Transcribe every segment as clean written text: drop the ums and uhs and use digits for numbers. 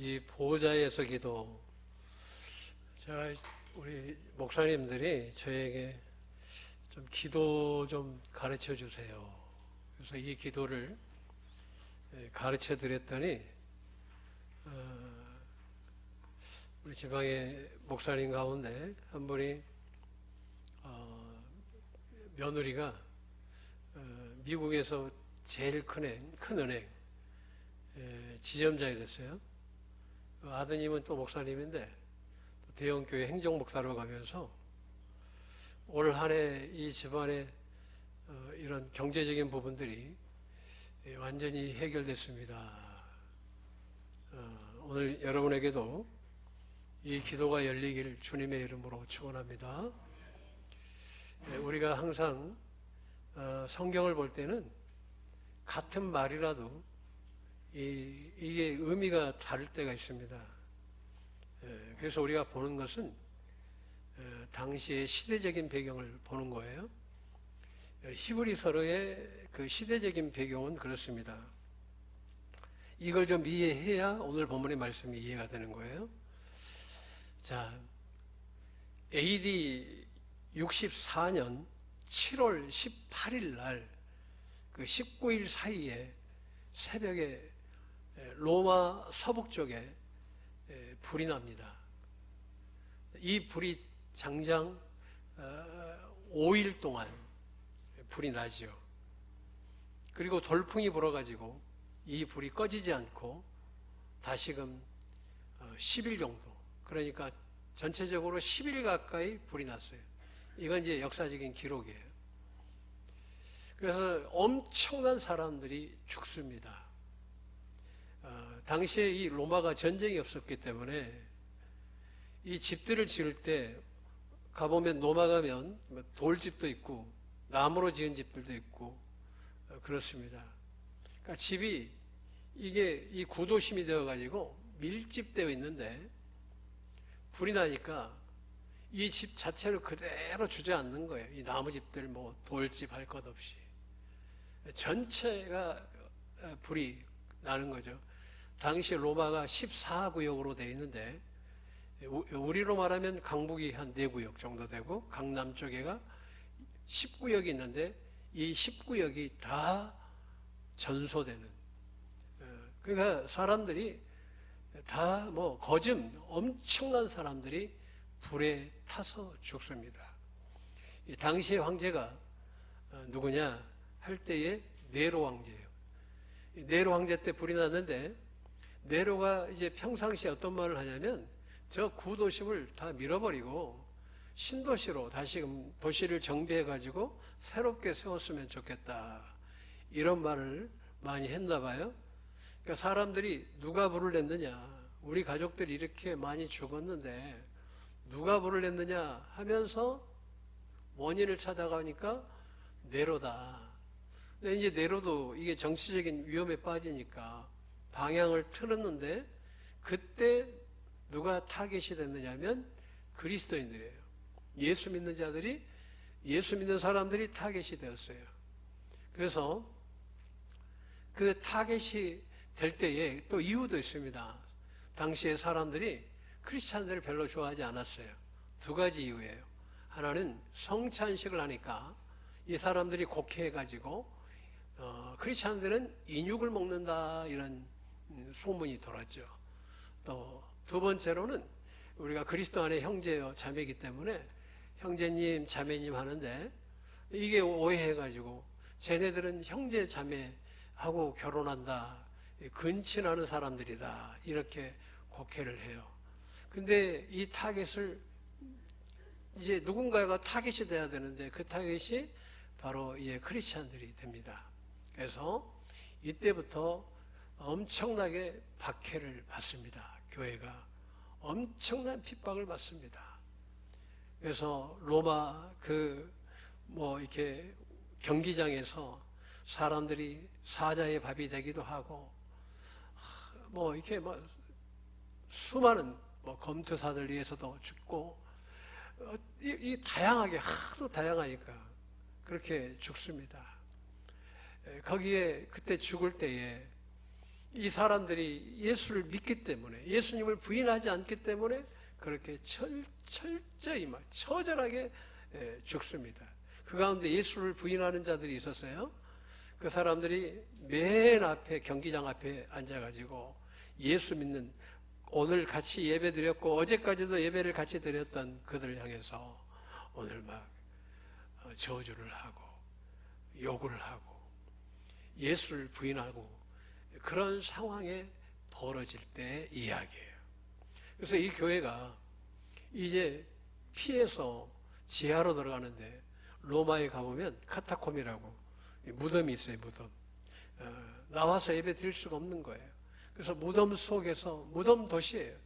이 보호자에서 기도, 제가 우리 목사님들이 저에게 좀 기도 좀 가르쳐 주세요. 그래서 이 기도를 가르쳐 드렸더니 우리 지방의 목사님 가운데 한 분이 며느리가 미국에서 제일 큰 은행 지점장이 됐어요. 아드님은 또 목사님인데 또 대형교회 행정목사로 가면서 올 한 해 이 집안의 이런 경제적인 부분들이 완전히 해결됐습니다. 오늘 여러분에게도 이 기도가 열리길 주님의 이름으로 축원합니다. 우리가 항상 성경을 볼 때는 같은 말이라도 이게 의미가 다를 때가 있습니다. 그래서 우리가 보는 것은 당시의 시대적인 배경을 보는 거예요. 히브리서의 그 시대적인 배경은 그렇습니다. 이걸 좀 이해해야 오늘 본문의 말씀이 이해가 되는 거예요. 자, AD 64년 7월 18일 날 그 19일 사이에 새벽에 로마 서북 쪽에 불이 납니다. 이 불이 장장 5일 동안 불이 나죠. 그리고 돌풍이 불어가지고 이 불이 꺼지지 않고 다시금 10일 정도, 그러니까 전체적으로 10일 가까이 불이 났어요. 이건 이제 역사적인 기록이에요. 그래서 엄청난 사람들이 죽습니다. 당시에 이 로마가 전쟁이 없었기 때문에 이 집들을 지을 때 가보면 로마 가면 돌집도 있고 나무로 지은 집들도 있고 그렇습니다. 그러니까 집이 이게 이 구도심이 되어가지고 밀집되어 있는데 불이 나니까 이 집 자체를 그대로 주저앉는 거예요. 이 나무집들 뭐 돌집 할 것 없이 전체가 불이 나는 거죠. 당시 로마가 14구역으로 되어 있는데 우리로 말하면 강북이 한 4구역 정도 되고 강남 쪽에가 10구역이 있는데 이 10구역이 다 전소되는, 그러니까 사람들이 다 뭐 거즘 엄청난 사람들이 불에 타서 죽습니다. 이 당시의 황제가 누구냐 할 때의 네로 황제예요. 네로 황제 때 불이 났는데 네로가 이제 평상시에 어떤 말을 하냐면 저 구도심을 다 밀어버리고 신도시로 다시금 도시를 정비해 가지고 새롭게 세웠으면 좋겠다, 이런 말을 많이 했나 봐요. 그러니까 사람들이 누가 불을 냈느냐, 우리 가족들이 이렇게 많이 죽었는데 누가 불을 냈느냐 하면서 원인을 찾아가니까 네로다. 근데 이제 네로도 이게 정치적인 위험에 빠지니까 방향을 틀었는데 그때 누가 타겟이 됐느냐면 그리스도인들이에요. 예수 믿는 자들이, 예수 믿는 사람들이 타겟이 되었어요. 그래서 그 타겟이 될 때에 또 이유도 있습니다. 당시에 사람들이 크리스찬들을 별로 좋아하지 않았어요. 2가지 이유예요. 하나는 성찬식을 하니까 이 사람들이 곡해해가지고 크리스찬들은 인육을 먹는다, 이런 소문이 돌았죠. 또 2번째로는 우리가 그리스도 안에 형제요 자매이기 때문에 형제님 자매님 하는데 이게 오해해가지고 쟤네들은 형제 자매하고 결혼한다, 근친하는 사람들이다, 이렇게 곡해를 해요. 근데 이 타겟을 이제 누군가가 타겟이 돼야 되는데 그 타겟이 바로 이제 크리스찬들이 됩니다. 그래서 이때부터 엄청나게 박해를 받습니다. 교회가 엄청난 핍박을 받습니다. 그래서 로마 이렇게 경기장에서 사람들이 사자의 밥이 되기도 하고 이렇게 수많은 검투사들 위해서도 죽고 이 다양하게 하도 다양하니까 그렇게 죽습니다. 거기에 그때 죽을 때에 이 사람들이 예수를 믿기 때문에, 예수님을 부인하지 않기 때문에 그렇게 철저히 막 처절하게 죽습니다. 그 가운데 예수를 부인하는 자들이 있었어요. 그 사람들이 맨 앞에, 경기장 앞에 앉아가지고 예수 믿는, 오늘 같이 예배 드렸고 어제까지도 예배를 같이 드렸던 그들을 향해서 오늘 막 저주를 하고 욕을 하고 예수를 부인하고 그런 상황에 벌어질 때 이야기예요. 그래서 이 교회가 이제 피해서 지하로 들어가는데, 로마에 가보면 카타콤이라고 무덤이 있어요. 무덤. 나와서 예배 드릴 수가 없는 거예요. 그래서 무덤 속에서, 무덤 도시예요.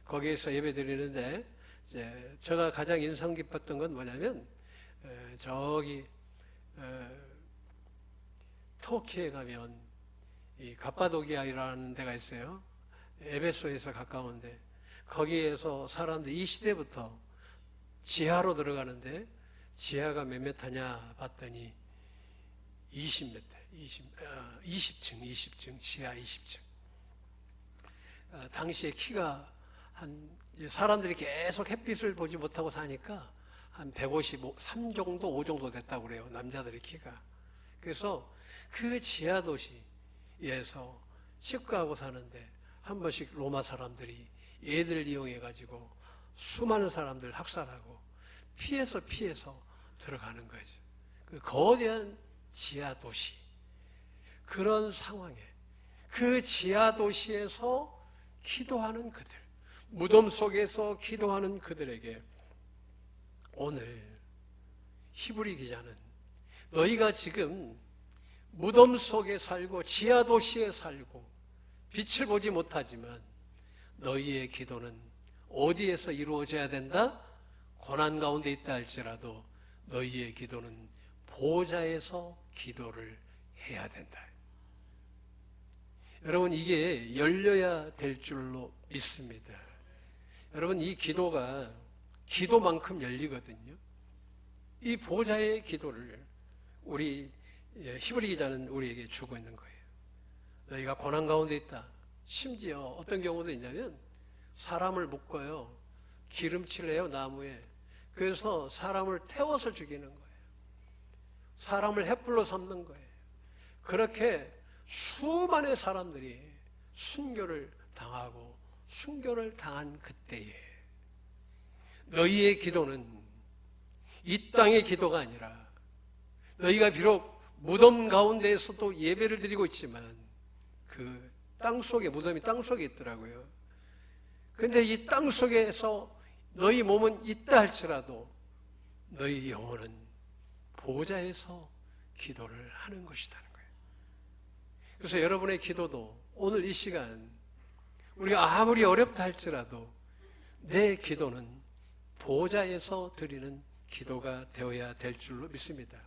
거기에서 예배 드리는데, 이제 제가 가장 인상 깊었던 건 뭐냐면, 저기 터키에 가면 이 갑바도기아라는 데가 있어요. 에베소에서 가까운데, 거기에서 사람들 이 시대부터 지하로 들어가는데, 지하가 몇 메타냐 봤더니 20m, 20층, 지하 20층. 당시에 키가 사람들이 계속 햇빛을 보지 못하고 사니까 한 153 정도, 5 정도 됐다고 그래요. 남자들의 키가. 그래서 그 지하 도시에서 치과하고 사는데 한 번씩 로마 사람들이 얘들 이용해가지고 수많은 사람들 학살하고 피해서 들어가는 거죠. 그 거대한 지하 도시, 그런 상황에 그 지하 도시에서 기도하는 그들, 무덤 속에서 기도하는 그들에게 오늘 히브리 기자는, 너희가 지금 무덤 속에 살고 지하 도시에 살고 빛을 보지 못하지만 너희의 기도는 어디에서 이루어져야 된다? 고난 가운데 있다 할지라도 너희의 기도는 보좌에서 기도를 해야 된다. 여러분, 이게 열려야 될 줄로 믿습니다. 여러분, 이 기도가 기도만큼 열리거든요. 이 보좌의 기도를 우리 히브리 기자는 우리에게 주고 있는 거예요. 너희가 고난 가운데 있다. 심지어 어떤 경우도 있냐면 사람을 묶어요. 기름칠을 해요, 나무에. 그래서 사람을 태워서 죽이는 거예요. 사람을 횃불로 삼는 거예요. 그렇게 수많은 사람들이 순교를 당하고 순교를 당한 그때에 너희의 기도는 이 땅의 기도가 아니라, 너희가 비록 무덤 가운데에서도 예배를 드리고 있지만 그 땅속에, 무덤이 땅속에 있더라고요. 근데 이 땅속에서 너희 몸은 있다 할지라도 너희 영혼은 보좌에서 기도를 하는 것이라는 거예요. 그래서 여러분의 기도도 오늘 이 시간 우리가 아무리 어렵다 할지라도 내 기도는 보좌에서 드리는 기도가 되어야 될 줄로 믿습니다.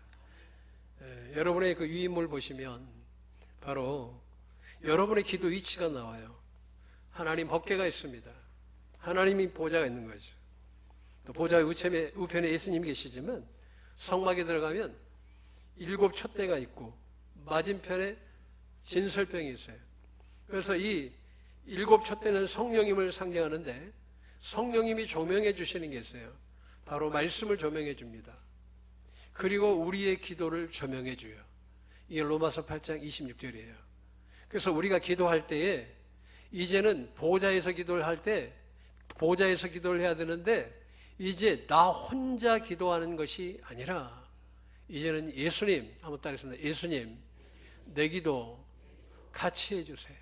여러분의 그 유인물 보시면 바로 여러분의 기도 위치가 나와요. 하나님 법궤가 있습니다. 하나님이 보좌가 있는 거죠. 또 보좌의 우편에 예수님이 계시지만 성막에 들어가면 7 촛대가 있고 맞은편에 진설병이 있어요. 그래서 이 7 촛대는 성령님을 상징하는데 성령님이 조명해 주시는 게 있어요. 바로 말씀을 조명해 줍니다. 그리고 우리의 기도를 조명해 줘요. 이게 로마서 8장 26절이에요. 그래서 우리가 기도할 때에 이제는 보좌에서 기도를 할 때 보좌에서 기도를 해야 되는데, 이제 나 혼자 기도하는 것이 아니라 이제는 예수님, 한번 따르겠습니다. 예수님, 내 기도 같이 해주세요.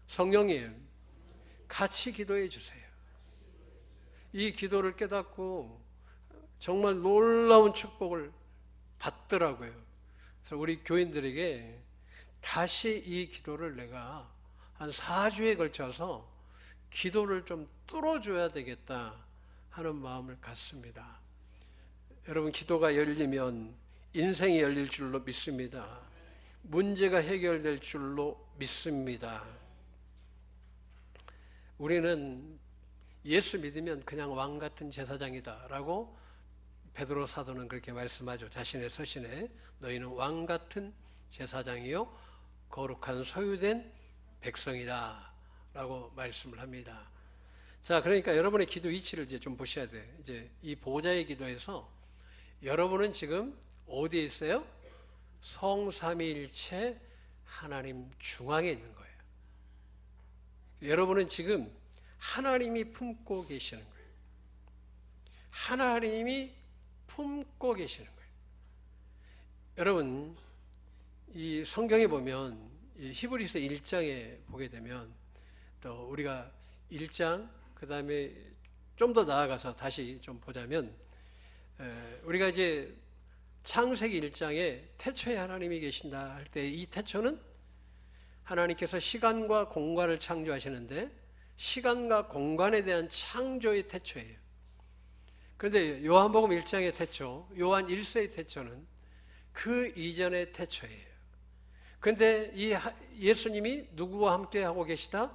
성령님, 같이 기도해 주세요. 이 기도를 깨닫고 정말 놀라운 축복을 받더라고요. 그래서 우리 교인들에게 다시 이 기도를 내가 한 4주에 걸쳐서 기도를 좀 뚫어줘야 되겠다 하는 마음을 갖습니다. 여러분, 기도가 열리면 인생이 열릴 줄로 믿습니다. 문제가 해결될 줄로 믿습니다. 우리는 예수 믿으면 그냥 왕 같은 제사장이다 라고 베드로 사도는 그렇게 말씀하죠. 자신의 서신에 너희는 왕 같은 제사장이요 거룩한 소유된 백성이다 라고 말씀을 합니다. 자, 그러니까 여러분의 기도 위치를 이제 좀 보셔야 돼. 이제 이 보좌의 기도에서 여러분은 지금 어디에 있어요? 성삼위일체 하나님 중앙에 있는 거예요. 여러분은 지금 하나님이 품고 계시는 거예요. 하나님이 품고 계시는 거예요. 여러분, 이 성경에 보면 이 히브리서 1장에 보게 되면 또 우리가 1장 그 다음에 좀 더 나아가서 다시 좀 보자면 우리가 이제 창세기 1장에 태초에 하나님이 계신다 할 때 이 태초는 하나님께서 시간과 공간을 창조하시는데 시간과 공간에 대한 창조의 태초예요. 그런데 요한복음 1장의 태초, 요한 1세의 태초는 그 이전의 태초예요. 그런데 이 예수님이 누구와 함께 하고 계시다?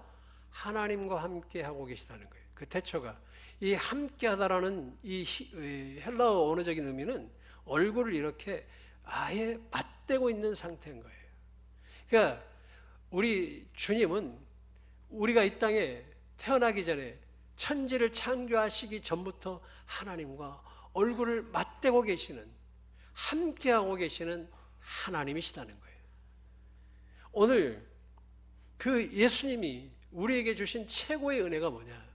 하나님과 함께 하고 계시다는 거예요. 그 태초가 이 함께하다라는 이 헬라어 언어적인 의미는 얼굴을 이렇게 아예 맞대고 있는 상태인 거예요. 그러니까 우리 주님은 우리가 이 땅에 태어나기 전에 천지를 창조하시기 전부터 하나님과 얼굴을 맞대고 계시는, 함께하고 계시는 하나님이시다는 거예요. 오늘 그 예수님이 우리에게 주신 최고의 은혜가 뭐냐?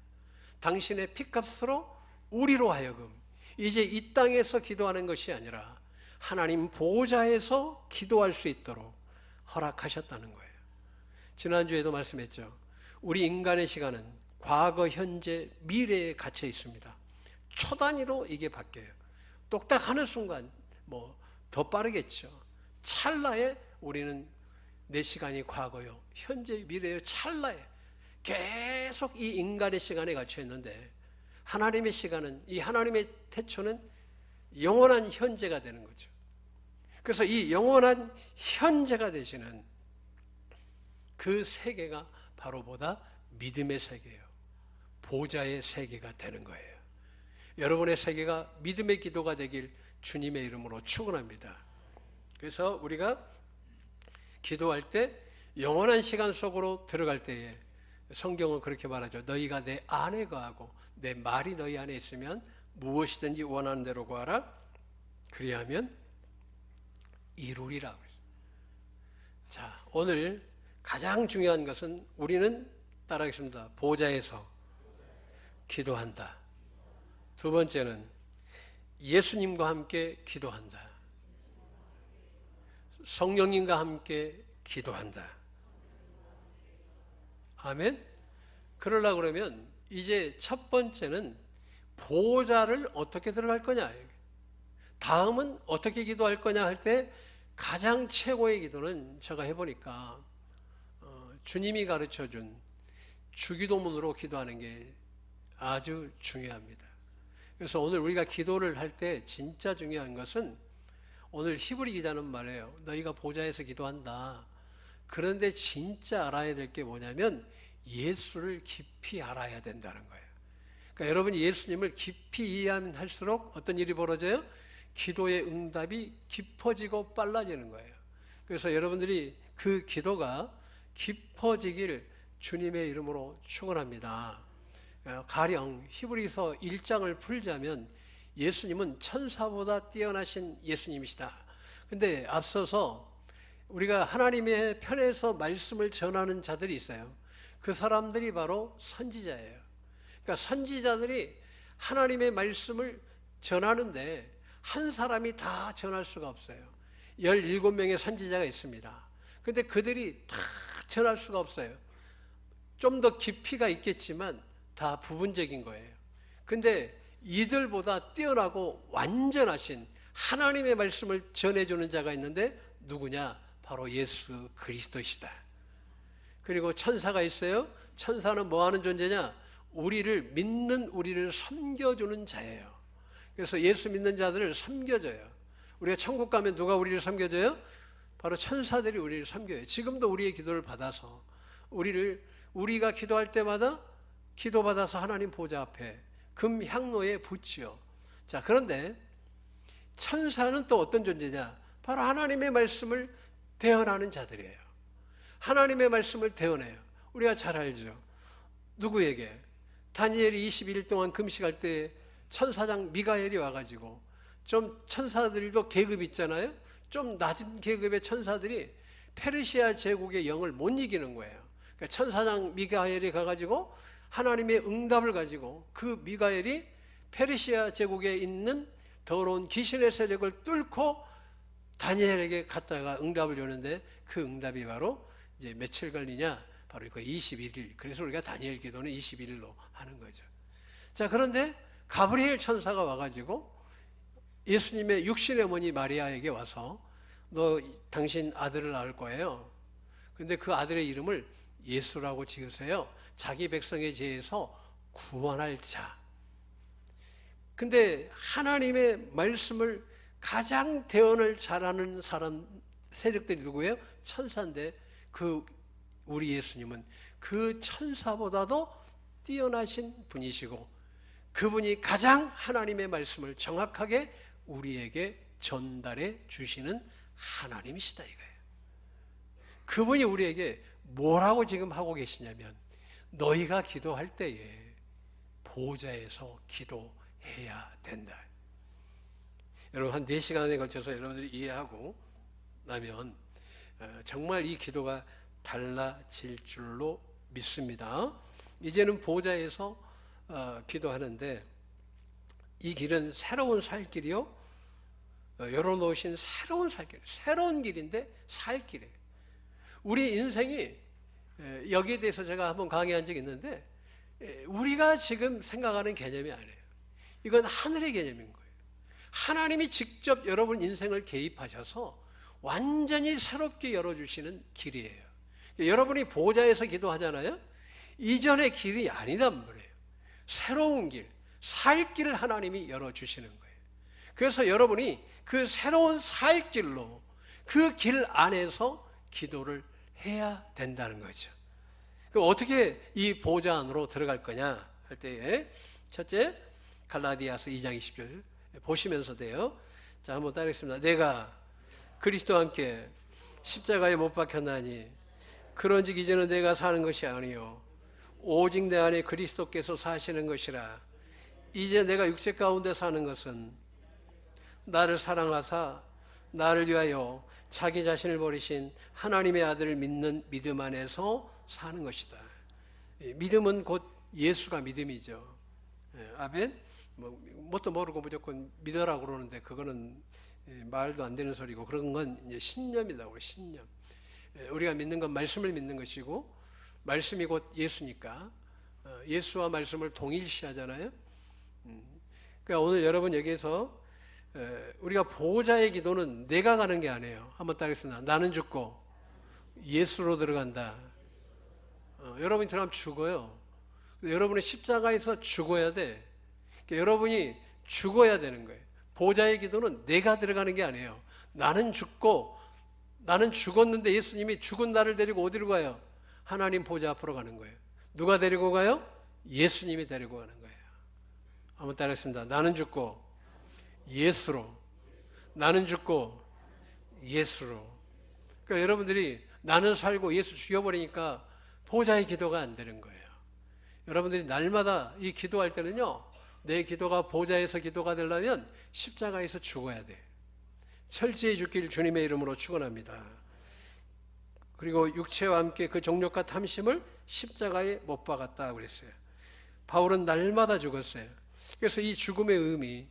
당신의 피값으로 우리로 하여금 이제 이 땅에서 기도하는 것이 아니라 하나님 보좌에서 기도할 수 있도록 허락하셨다는 거예요. 지난주에도 말씀했죠. 우리 인간의 시간은 과거, 현재, 미래에 갇혀 있습니다. 초 단위로 이게 바뀌어요. 똑딱하는 순간 뭐 더 빠르겠죠. 찰나에 우리는 내 시간이 과거요, 현재, 미래요, 찰나에 계속 이 인간의 시간에 갇혀 있는데 하나님의 시간은, 이 하나님의 태초는 영원한 현재가 되는 거죠. 그래서 이 영원한 현재가 되시는 그 세계가 바로 보다 믿음의 세계예요. 보좌의 세계가 되는 거예요. 여러분의 세계가 믿음의 기도가 되길 주님의 이름으로 축원합니다. 그래서 우리가 기도할 때 영원한 시간 속으로 들어갈 때에 성경은 그렇게 말하죠. 너희가 내 안에 거하고 내 말이 너희 안에 있으면 무엇이든지 원하는 대로 구하라. 그리하면 이루리라고 했어요. 자, 오늘 가장 중요한 것은 우리는 따라하겠습니다. 보좌에서 기도한다. 두 번째는 예수님과 함께 기도한다. 성령님과 함께 기도한다. 아멘. 그러려고 그러면 이제 첫 번째는 보좌를 어떻게 들어갈 거냐, 다음은 어떻게 기도할 거냐 할 때 가장 최고의 기도는 제가 해보니까 주님이 가르쳐준 주기도문으로 기도하는 게 아주 중요합니다. 그래서 오늘 우리가 기도를 할 때 진짜 중요한 것은 오늘 히브리 기자는 말해요. 너희가 보좌에서 기도한다. 그런데 진짜 알아야 될 게 뭐냐면 예수를 깊이 알아야 된다는 거예요. 그러니까 여러분이 예수님을 깊이 이해하면 할수록 어떤 일이 벌어져요? 기도의 응답이 깊어지고 빨라지는 거예요. 그래서 여러분들이 그 기도가 깊어지길 주님의 이름으로 축원합니다. 가령 히브리서 1장을 풀자면 예수님은 천사보다 뛰어나신 예수님이시다. 근데 앞서서 우리가 하나님의 편에서 말씀을 전하는 자들이 있어요. 그 사람들이 바로 선지자예요. 그러니까 선지자들이 하나님의 말씀을 전하는데 한 사람이 다 전할 수가 없어요. 17명의 선지자가 있습니다. 근데 그들이 다 전할 수가 없어요. 좀 더 깊이가 있겠지만 다 부분적인 거예요. 근데 이들보다 뛰어나고 완전하신 하나님의 말씀을 전해주는 자가 있는데 누구냐? 바로 예수 그리스도시다. 그리고 천사가 있어요. 천사는 뭐 하는 존재냐? 우리를 믿는, 우리를 섬겨주는 자예요. 그래서 예수 믿는 자들을 섬겨줘요. 우리가 천국 가면 누가 우리를 섬겨줘요? 바로 천사들이 우리를 섬겨요. 지금도 우리의 기도를 받아서 우리가 기도할 때마다 기도받아서 하나님 보좌 앞에 금 향로에 붙지요. 자, 그런데 천사는 또 어떤 존재냐? 바로 하나님의 말씀을 대언하는 자들이에요. 하나님의 말씀을 대언해요. 우리가 잘 알죠. 누구에게? 다니엘이 21일 동안 금식할 때 천사장 미가엘이 와가지고, 좀 천사들도 계급 있잖아요. 좀 낮은 계급의 천사들이 페르시아 제국의 영을 못 이기는 거예요. 그러니까 천사장 미가엘이 가가지고 하나님의 응답을 가지고, 그 미가엘이 페르시아 제국에 있는 더러운 귀신의 세력을 뚫고 다니엘에게 갔다가 응답을 주는데, 그 응답이 바로 이제 며칠 걸리냐? 바로 그 21일. 그래서 우리가 다니엘 기도는 21일로 하는 거죠. 자, 그런데 가브리엘 천사가 와가지고 예수님의 육신의 어머니 마리아에게 와서, 너 당신 아들을 낳을 거예요. 근데 그 아들의 이름을 예수라고 지으세요. 자기 백성의 죄에서 구원할 자. 근데 하나님의 말씀을 가장 대언을 잘하는 사람 세력들이 누구예요? 천사인데, 그 우리 예수님은 그 천사보다도 뛰어나신 분이시고, 그분이 가장 하나님의 말씀을 정확하게 우리에게 전달해 주시는 하나님이시다 이거예요. 그분이 우리에게 뭐라고 지금 하고 계시냐면, 너희가 기도할 때에 보좌에서 기도해야 된다. 여러분, 한 4시간에 걸쳐서 여러분들이 이해하고 나면 정말 이 기도가 달라질 줄로 믿습니다. 이제는 보좌에서 기도하는데, 이 길은 새로운 살 길이요, 열어놓으신 새로운 살 길, 새로운 길인데 살 길이에요. 우리 인생이, 여기에 대해서 제가 한번 강의한 적이 있는데, 우리가 지금 생각하는 개념이 아니에요. 이건 하늘의 개념인 거예요. 하나님이 직접 여러분 인생을 개입하셔서 완전히 새롭게 열어주시는 길이에요. 여러분이 보좌에서 기도하잖아요. 이전의 길이 아니단 말이에요. 새로운 길, 살 길을 하나님이 열어주시는 거예요. 그래서 여러분이 그 새로운 살 길로, 그 길 안에서 기도를 해야 된다는 거죠. 그럼 어떻게 이 보좌 안으로 들어갈 거냐 할 때에, 첫째, 갈라디아서 2장 20절 보시면서 돼요. 자, 한번 따르겠습니다. 내가 그리스도와 함께 십자가에 못 박혔나니 그런즉 이제는 내가 사는 것이 아니요 오직 내 안에 그리스도께서 사시는 것이라. 이제 내가 육체 가운데 사는 것은 나를 사랑하사 나를 위하여 자기 자신을 버리신 하나님의 아들을 믿는 믿음 안에서 사는 것이다. 믿음은 곧 예수가 믿음이죠. 아멘. 뭣도 모르고 무조건 믿으라고 그러는데 그거는 말도 안 되는 소리고, 그런 건 이제 신념이라고. 신념. 우리가 믿는 건 말씀을 믿는 것이고, 말씀이 곧 예수니까 예수와 말씀을 동일시하잖아요. 그러니까 오늘 여러분 여기에서 우리가 보호자의 기도는 내가 가는 게 아니에요. 한번 따르겠습니다. 나는 죽고 예수로 들어간다. 여러분이 들어가면 죽어요. 여러분이 십자가에서 죽어야 돼. 그러니까 여러분이 죽어야 되는 거예요. 보호자의 기도는 내가 들어가는 게 아니에요. 나는 죽고, 나는 죽었는데 예수님이 죽은 나를 데리고 어디로 가요? 하나님 보좌 앞으로 가는 거예요. 누가 데리고 가요? 예수님이 데리고 가는 거예요. 한번 따라하겠습니다. 나는 죽고 예수로, 나는 죽고 예수로. 그러니까 여러분들이 나는 살고 예수 죽여버리니까 보좌의 기도가 안 되는 거예요. 여러분들이 날마다 이 기도할 때는요, 내 기도가 보좌에서 기도가 되려면 십자가에서 죽어야 돼. 철저히 죽길 주님의 이름으로 축원합니다. 그리고 육체와 함께 그 정욕과 탐심을 십자가에 못 박았다 그랬어요. 바울은 날마다 죽었어요. 그래서 이 죽음의 의미,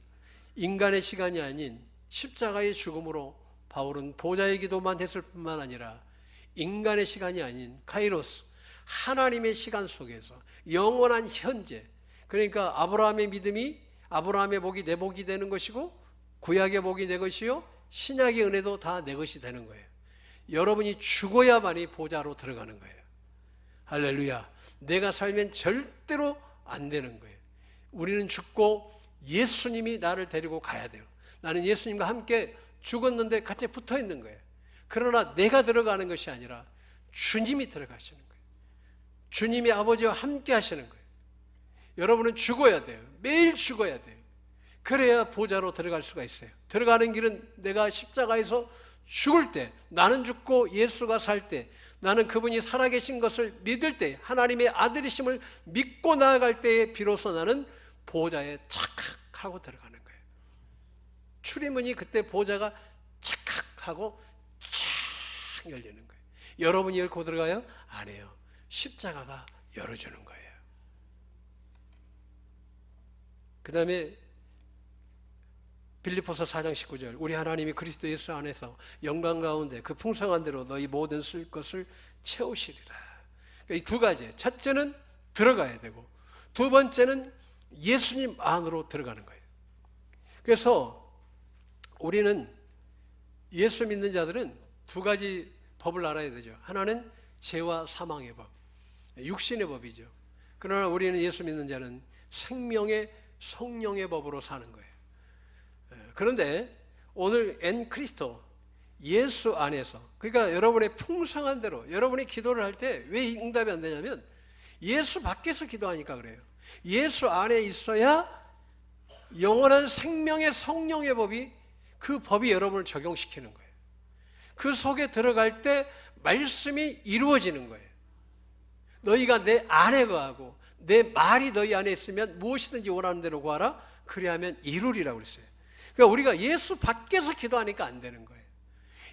인간의 시간이 아닌 십자가의 죽음으로 바울은 보좌의 기도만 했을 뿐만 아니라 인간의 시간이 아닌 카이로스, 하나님의 시간 속에서 영원한 현재, 그러니까 아브라함의 믿음이 아브라함의 복이 내 복이 되는 것이고, 구약의 복이 내 것이요 신약의 은혜도 다 내 것이 되는 거예요. 여러분이 죽어야만이 보좌로 들어가는 거예요. 할렐루야. 내가 살면 절대로 안 되는 거예요. 우리는 죽고 예수님이 나를 데리고 가야 돼요. 나는 예수님과 함께 죽었는데 같이 붙어 있는 거예요. 그러나 내가 들어가는 것이 아니라 주님이 들어가시는 거예요. 주님이 아버지와 함께 하시는 거예요. 여러분은 죽어야 돼요. 매일 죽어야 돼요. 그래야 보좌로 들어갈 수가 있어요. 들어가는 길은 내가 십자가에서 죽을 때, 나는 죽고 예수가 살 때, 나는 그분이 살아계신 것을 믿을 때, 하나님의 아들이심을 믿고 나아갈 때에 비로소 나는 보좌에 착하고 들어가는 거예요. 출입문이 그때 보좌가 착하고 쫙 열리는 거예요. 여러분이 열고 들어가요? 안 해요. 십자가가 열어주는 거예요. 그 다음에 빌립보서 4장 19절, 우리 하나님이 그리스도 예수 안에서 영광 가운데 그 풍성한 대로 너희 모든 쓸 것을 채우시리라. 그러니까 이 두 가지, 첫째는 들어가야 되고 두 번째는 예수님 안으로 들어가는 거예요. 그래서 우리는 예수 믿는 자들은 두 가지 법을 알아야 되죠. 하나는 죄와 사망의 법, 육신의 법이죠. 그러나 우리는 예수 믿는 자는 생명의 성령의 법으로 사는 거예요. 그런데 오늘 엔 크리스토, 예수 안에서, 그러니까 여러분의 풍성한 대로 여러분이 기도를 할 때 왜 응답이 안 되냐면 예수 밖에서 기도하니까 그래요. 예수 안에 있어야 영원한 생명의 성령의 법이, 그 법이 여러분을 적용시키는 거예요. 그 속에 들어갈 때 말씀이 이루어지는 거예요. 너희가 내 안에 거하고 내 말이 너희 안에 있으면 무엇이든지 원하는 대로 구하라. 그리하면 이루리라고 그랬어요. 그러니까 우리가 예수 밖에서 기도하니까 안 되는 거예요.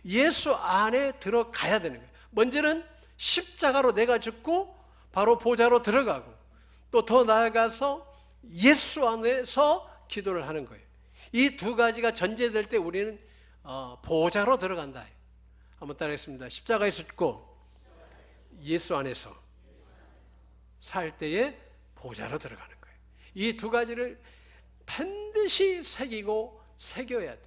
예수 안에 들어가야 되는 거예요. 먼저는 십자가로 내가 죽고 바로 보좌로 들어가고 또 더 나아가서 예수 안에서 기도를 하는 거예요. 이 두 가지가 전제될 때 우리는 보좌로 들어간다. 한번 따라하겠습니다. 십자가에서 죽고 예수 안에서 살 때에 보좌로 들어가는 거예요. 이 두 가지를 반드시 새기고 새겨야 돼.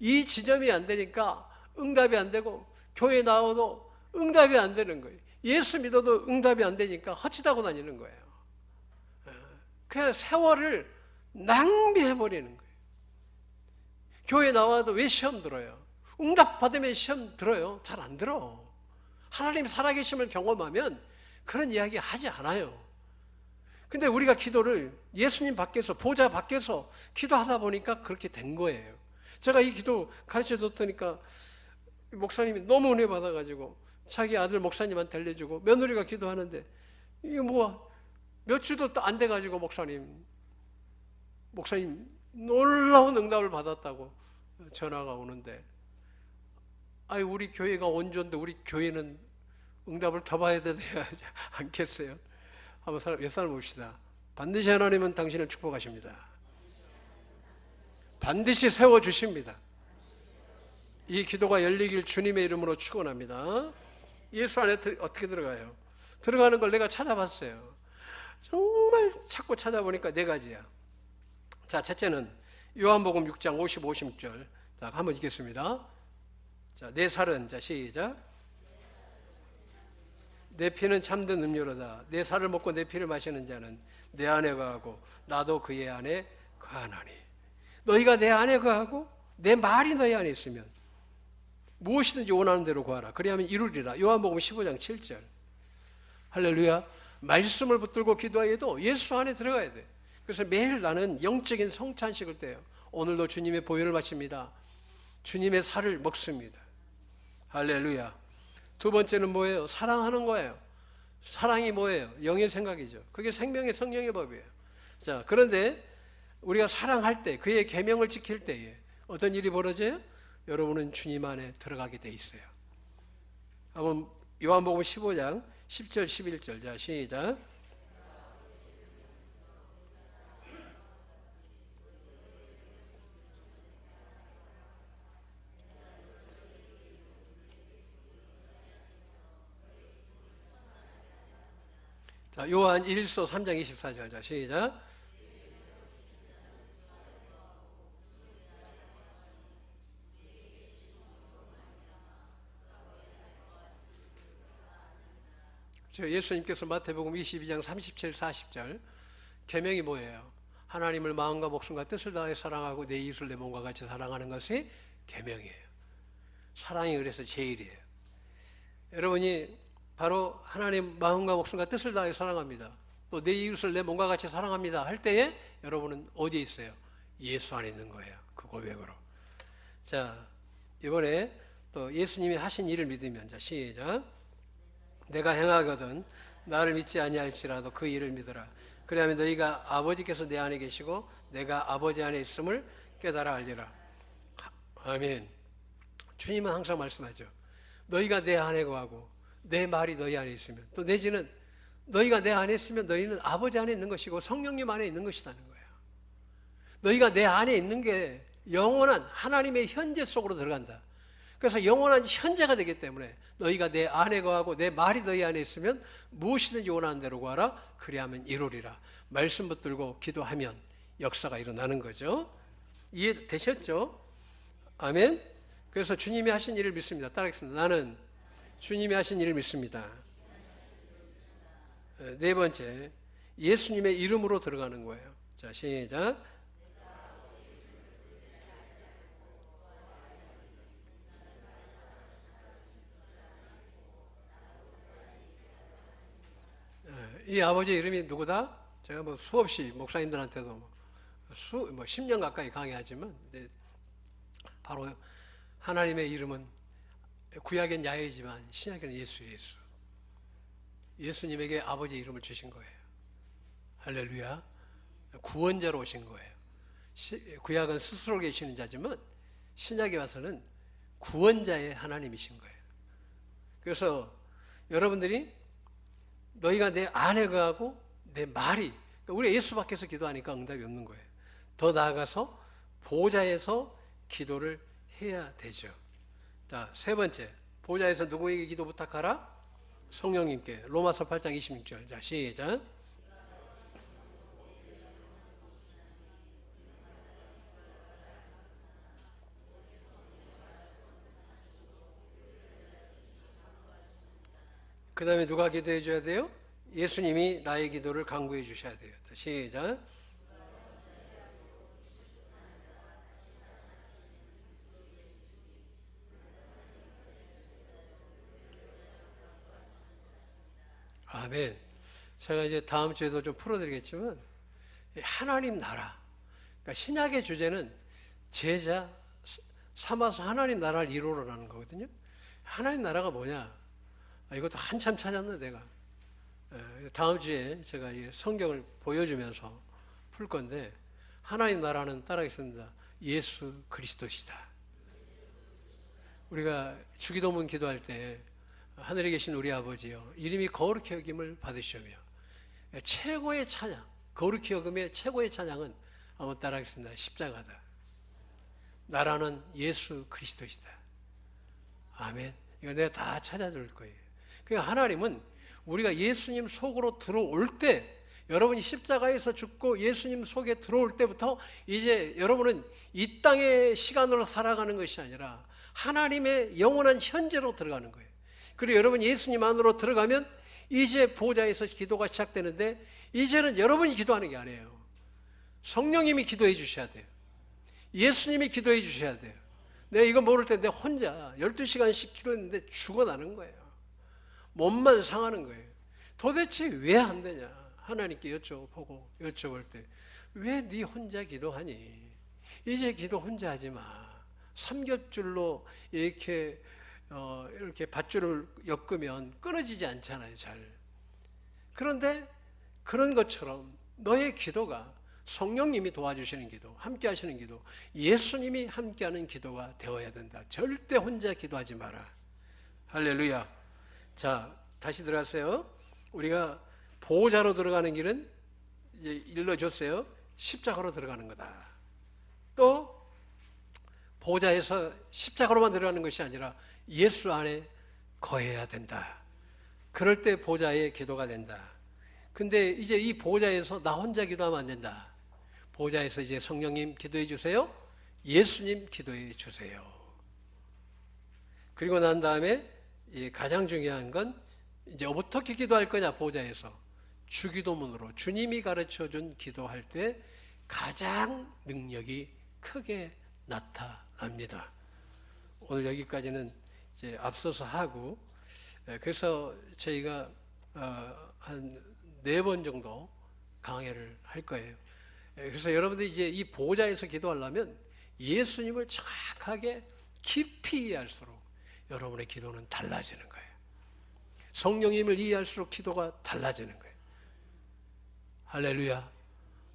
이 지점이 안 되니까 응답이 안 되고 교회 나와도 응답이 안 되는 거예요. 예수 믿어도 응답이 안 되니까 헛짓하고 다니는 거예요. 그냥 세월을 낭비해버리는 거예요. 교회 나와도 왜 시험 들어요? 응답 받으면 시험 들어요? 잘 안 들어. 하나님 살아계심을 경험하면 그런 이야기 하지 않아요. 근데 우리가 기도를 예수님 밖에서, 보좌 밖에서 기도하다 보니까 그렇게 된 거예요. 제가 이 기도 가르쳐 줬더니까 목사님이 너무 은혜 받아가지고 자기 아들 목사님한테 알려주고 며느리가 기도하는데 이게 뭐 몇 주도 안 돼가지고 목사님 놀라운 응답을 받았다고 전화가 오는데, 아니 우리 교회가 원조인데 우리 교회는 응답을 더 봐야 되지 않겠어요? 한번 몇 사람 봅시다. 반드시 하나님은 당신을 축복하십니다. 반드시 세워주십니다. 이 기도가 열리길 주님의 이름으로 축원합니다. 예수 안에 어떻게 들어가요? 들어가는 걸 내가 찾아봤어요. 정말 찾고 찾아보니까 네 가지야. 자, 첫째는 요한복음 6장 50, 50절. 자, 한번 읽겠습니다. 자, 내 살은, 자, 시작. 내 피는 참된 음료로다. 내 살을 먹고 내 피를 마시는 자는 내 안에 거하고 나도 그의 안에 거하나니. 너희가 내 안에 거하고 내 말이 너희 안에 있으면 무엇이든지 원하는 대로 구하라. 그리하면 이루리라. 요한복음 15장 7절. 할렐루야. 말씀을 붙들고 기도해도 예수 안에 들어가야 돼. 그래서 매일 나는 영적인 성찬식을 떼요. 오늘도 주님의 보혈을 바칩니다. 주님의 살을 먹습니다. 할렐루야. 두 번째는 뭐예요? 사랑하는 거예요. 사랑이 뭐예요? 영의 생각이죠. 그게 생명의 성령의 법이에요. 자, 그런데 우리가 사랑할 때, 그의 계명을 지킬 때에 어떤 일이 벌어져요? 여러분은 주님 안에 들어가게 돼 있어요. 한번 요한복음 15장 10절 11절. 자, 시작. 자, 요한 1서 3장 24절. 자, 시작. 예수님께서 마태복음 22장 37, 40절 계명이 뭐예요? 하나님을 마음과 목숨과 뜻을 다해 사랑하고 내 이웃을 내 몸과 같이 사랑하는 것이 계명이에요. 사랑이 그래서 제일이에요. 여러분이 바로 하나님 마음과 목숨과 뜻을 다해 사랑합니다. 또 내 이웃을 내 몸과 같이 사랑합니다 할 때에 여러분은 어디에 있어요? 예수 안에 있는 거예요. 그 고백으로. 자, 이번에 또 예수님이 하신 일을 믿으면, 자, 시작. 내가 행하거든 나를 믿지 아니할지라도 그 일을 믿어라. 그리하면 너희가 아버지께서 내 안에 계시고 내가 아버지 안에 있음을 깨달아 알리라. 아멘. 주님은 항상 말씀하죠. 너희가 내 안에 거하고 내 말이 너희 안에 있으면, 또 내지는 너희가 내 안에 있으면 너희는 아버지 안에 있는 것이고 성령님 안에 있는 것이라는 거예요. 너희가 내 안에 있는 게 영원한 하나님의 현재 속으로 들어간다. 그래서 영원한 현재가 되기 때문에 너희가 내 안에 거하고 내 말이 너희 안에 있으면 무엇이든지 원하는 대로 구하라. 그리하면 이루리라. 말씀 붙들고 기도하면 역사가 일어나는 거죠. 이해되셨죠? 아멘. 그래서 주님이 하신 일을 믿습니다. 따라하겠습니다. 나는 주님이 하신 일을 믿습니다. 네 번째, 예수님의 이름으로 들어가는 거예요. 자, 시작. 이 아버지 이름이 누구다? 제가 뭐 수없이 목사님들한테도 10년 가까이 강의하지만, 바로 하나님의 이름은 구약엔 야훼지만 신약에는 예수예요. 예수님에게 아버지 이름을 주신 거예요. 할렐루야. 구원자로 오신 거예요. 구약은 스스로 계시는 자지만 신약에 와서는 구원자의 하나님이신 거예요. 그래서 여러분들이 너희가 내 안에 거하고 내 말이, 우리가 예수 밖에서 기도하니까 응답이 없는 거예요. 더 나아가서 보좌에서 기도를 해야 되죠. 자, 세 번째, 보좌에서 누구에게 기도 부탁하라? 성령님께. 로마서 8장 26절. 자, 시작. 그 다음에 누가 기도해 줘야 돼요? 예수님이 나의 기도를 간구해 주셔야 돼요. 시작. 아멘. 제가 이제 다음 주에도 좀 풀어드리겠지만, 하나님 나라, 그러니까 신약의 주제는 제자 삼아서 하나님 나라를 이루라는 거거든요. 하나님 나라가 뭐냐? 이것도 한참 찾았는데 내가 다음 주에 제가 이 성경을 보여주면서 풀 건데, 하나님 나라는 따라하겠습니다. 예수 그리스도시다. 우리가 주기도문 기도할 때 하늘에 계신 우리 아버지여 이름이 거룩히 여김을 받으시오며, 최고의 찬양, 거룩히 여김의 최고의 찬양은 한번 따라하겠습니다. 십자가다. 나라는 예수 그리스도시다. 아멘. 이거 내가 다 찾아줄 거예요. 그러니까 하나님은 우리가 예수님 속으로 들어올 때, 여러분이 십자가에서 죽고 예수님 속에 들어올 때부터 이제 여러분은 이 땅의 시간으로 살아가는 것이 아니라 하나님의 영원한 현재로 들어가는 거예요. 그리고 여러분 예수님 안으로 들어가면 이제 보좌에서 기도가 시작되는데, 이제는 여러분이 기도하는 게 아니에요. 성령님이 기도해 주셔야 돼요. 예수님이 기도해 주셔야 돼요. 내가 이거 모를 때 내 혼자 12시간씩 기도했는데 죽어나는 거예요. 몸만 상하는 거예요. 도대체 왜 안 되냐? 하나님께 여쭤볼 때, 왜 네 혼자 기도하니? 이제 기도 혼자 하지 마. 삼겹줄로 이렇게 밧줄을 엮으면 끊어지지 않잖아요, 잘. 그런데 그런 것처럼 너의 기도가 성령님이 도와주시는 기도, 함께 하시는 기도, 예수님이 함께하는 기도가 되어야 된다. 절대 혼자 기도하지 마라. 할렐루야. 자, 다시 들어가세요. 우리가 보호자로 들어가는 길은 이제 일러줬어요. 십자가로 들어가는 거다. 또 보호자에서 십자가로만 들어가는 것이 아니라 예수 안에 거해야 된다. 그럴 때 보호자의 기도가 된다. 근데 이제 이 보호자에서 나 혼자 기도하면 안 된다. 보호자에서 이제 성령님 기도해 주세요. 예수님 기도해 주세요. 그리고 난 다음에 가장 중요한 건 이제 어떻게 기도할 거냐. 보호자에서 주기도문으로 주님이 가르쳐 준 기도할 때 가장 능력이 크게 나타납니다. 오늘 여기까지는 이제 앞서서 하고, 그래서 저희가 한 4번 정도 강의를 할 거예요. 그래서 여러분들이 이제 이 보호자에서 기도하려면 예수님을 정확하게 깊이 이해할수록 여러분의 기도는 달라지는 거예요. 성령님을 이해할수록 기도가 달라지는 거예요. 할렐루야.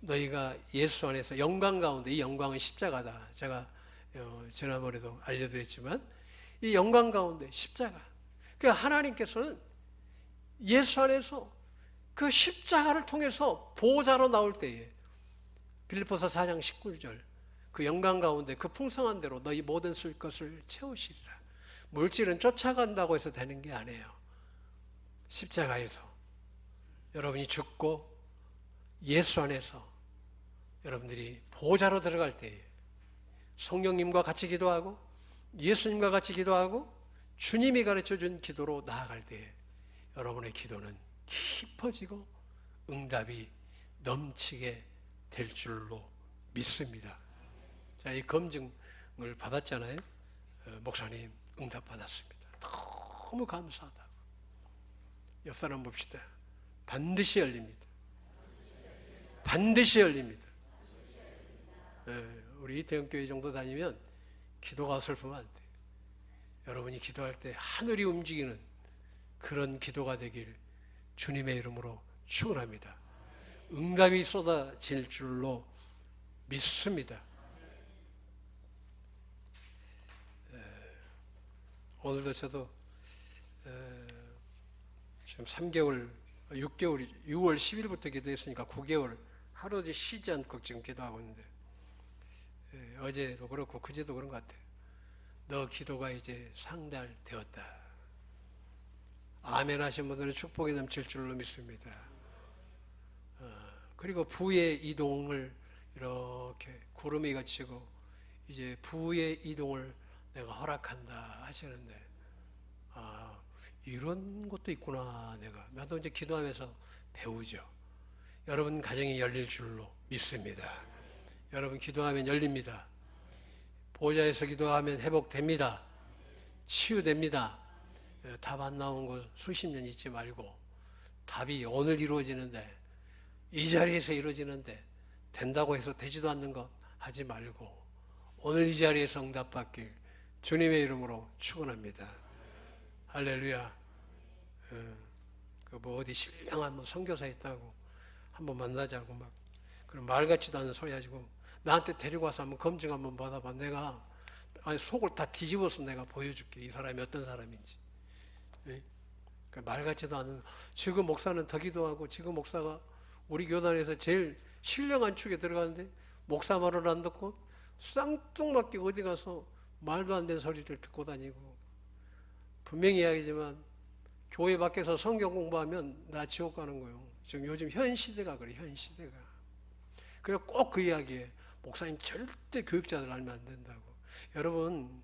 너희가 예수 안에서 영광 가운데, 이 영광은 십자가다. 제가 지난번에도 알려드렸지만 이 영광 가운데 십자가. 그러니까 하나님께서는 예수 안에서 그 십자가를 통해서 보호자로 나올 때에 빌립보서 4장 19절 그 영광 가운데 그 풍성한 대로 너희 모든 쓸 것을 채우시리라. 물질은 쫓아간다고 해서 되는 게 아니에요. 십자가에서 여러분이 죽고 예수 안에서 여러분들이 보호자로 들어갈 때에 성령님과 같이 기도하고 예수님과 같이 기도하고 주님이 가르쳐준 기도로 나아갈 때에 여러분의 기도는 깊어지고 응답이 넘치게 될 줄로 믿습니다. 자, 이 검증을 받았잖아요. 목사님 응답 받았습니다. 너무 감사하다고. 옆 사람 봅시다. 반드시 열립니다. 반드시 열립니다. 우리 이태원교회 정도 다니면 기도가 어설프면 안 돼요. 여러분이 기도할 때 하늘이 움직이는 그런 기도가 되길 주님의 이름으로 축원합니다. 응답이 쏟아질 줄로 믿습니다. 오늘도 저도 지금 3개월, 6개월, 6월 10일부터 기도했으니까 9개월 하루도 쉬지 않고 지금 기도하고 있는데 어제도 그렇고 그제도 그런 것 같아요. 너 기도가 이제 상달되었다. 아멘 하신 분들은 축복이 넘칠 줄로 믿습니다. 그리고 부의 이동을 이렇게 구름이 걷히고 이제 부의 이동을 내가 허락한다 하시는데 이런 것도 있구나. 나도 이제 기도하면서 배우죠. 여러분 가정이 열릴 줄로 믿습니다. 여러분 기도하면 열립니다. 보호자에서 기도하면 회복됩니다. 치유됩니다. 답 안 나온 거 수십 년 잊지 말고 답이 오늘 이루어지는데 이 자리에서 이루어지는데 된다고 해서 되지도 않는 것 하지 말고 오늘 이 자리에서 응답받길 주님의 이름으로 축원합니다. 할렐루야. 그 어디 신령한 선교사 있다고 한번 만나자고 막 그런 말 같지도 않은 소리 하시고 나한테 데리고 와서 한번 검증 한번 받아봐. 내가 속을 다 뒤집어서 내가 보여줄게. 이 사람이 어떤 사람인지. 말 같지도 않은 지금 목사는 더 기도하고 지금 목사가 우리 교단에서 제일 신령한 축에 들어가는데 목사 말을 안 듣고 쌍뚱맞게 어디 가서 말도 안 되는 소리를 듣고 다니고 분명히 이야기지만 교회 밖에서 성경 공부하면 나 지옥 가는 거예요. 지금 요즘 현 시대가 그래. 현 시대가. 그래서 꼭 그 이야기에 목사님 절대 교육자들 알면 안 된다고. 여러분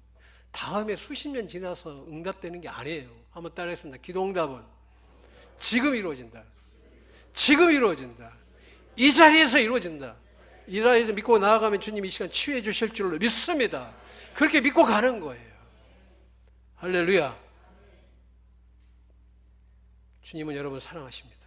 다음에 수십 년 지나서 응답되는 게 아니에요. 한번 따라했습니다. 기도응답은 지금 이루어진다. 지금 이루어진다. 이 자리에서 이루어진다. 이 자리에서 믿고 나아가면 주님이 이 시간 치유해 주실 줄로 믿습니다. 그렇게 믿고 가는 거예요. 할렐루야. 주님은 여러분 사랑하십니다.